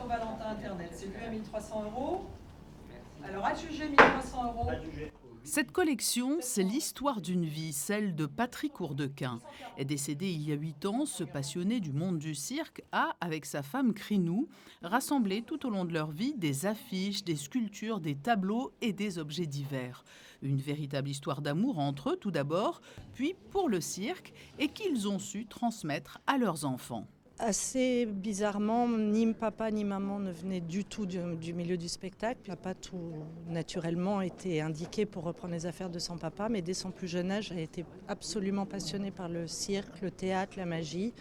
Saint-Valentin Internet. C'est lui à 1 300 €. Alors adjugé 1 300 €. Cette collection, c'est l'histoire d'une vie, celle de Patrick Hourdequin. Est décédé il y a 8 ans, ce passionné du monde du cirque a, avec sa femme Crinou, rassemblé tout au long de leur vie des affiches, des sculptures, des tableaux et des objets divers. Une véritable histoire d'amour entre eux tout d'abord, puis pour le cirque, et qu'ils ont su transmettre à leurs enfants. Assez bizarrement, ni papa ni maman ne venaient du tout du milieu du spectacle. Papa, tout naturellement, était indiqué pour reprendre les affaires de son papa, mais dès son plus jeune âge, a été absolument passionné par le cirque, le théâtre, la magie,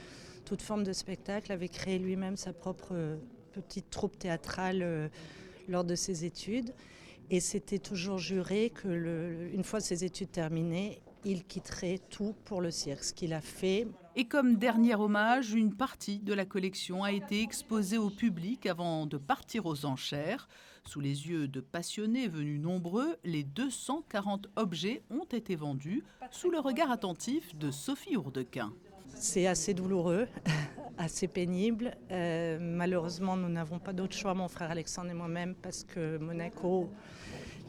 toute forme de spectacle, avait créé lui-même sa propre petite troupe théâtrale lors de ses études. Et s'était toujours juré que, une fois ses études terminées, il quitterait tout pour le cirque, ce qu'il a fait. Et comme dernier hommage, une partie de la collection a été exposée au public avant de partir aux enchères. Sous les yeux de passionnés venus nombreux, les 240 objets ont été vendus sous le regard attentif de Sophie Hourdequin. C'est assez douloureux, assez pénible. Malheureusement, nous n'avons pas d'autre choix, mon frère Alexandre et moi-même, parce que Monaco,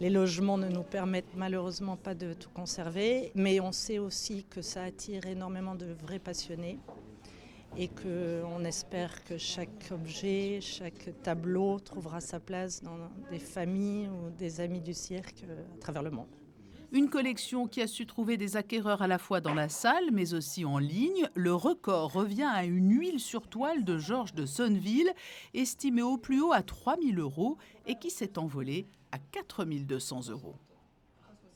les logements ne nous permettent malheureusement pas de tout conserver. Mais on sait aussi que ça attire énormément de vrais passionnés et qu'on espère que chaque objet, chaque tableau trouvera sa place dans des familles ou des amis du cirque à travers le monde. Une collection qui a su trouver des acquéreurs à la fois dans la salle, mais aussi en ligne. Le record revient à une huile sur toile de Georges de Sonneville, estimée au plus haut à 3 000 € et qui s'est envolée à 4 200 €.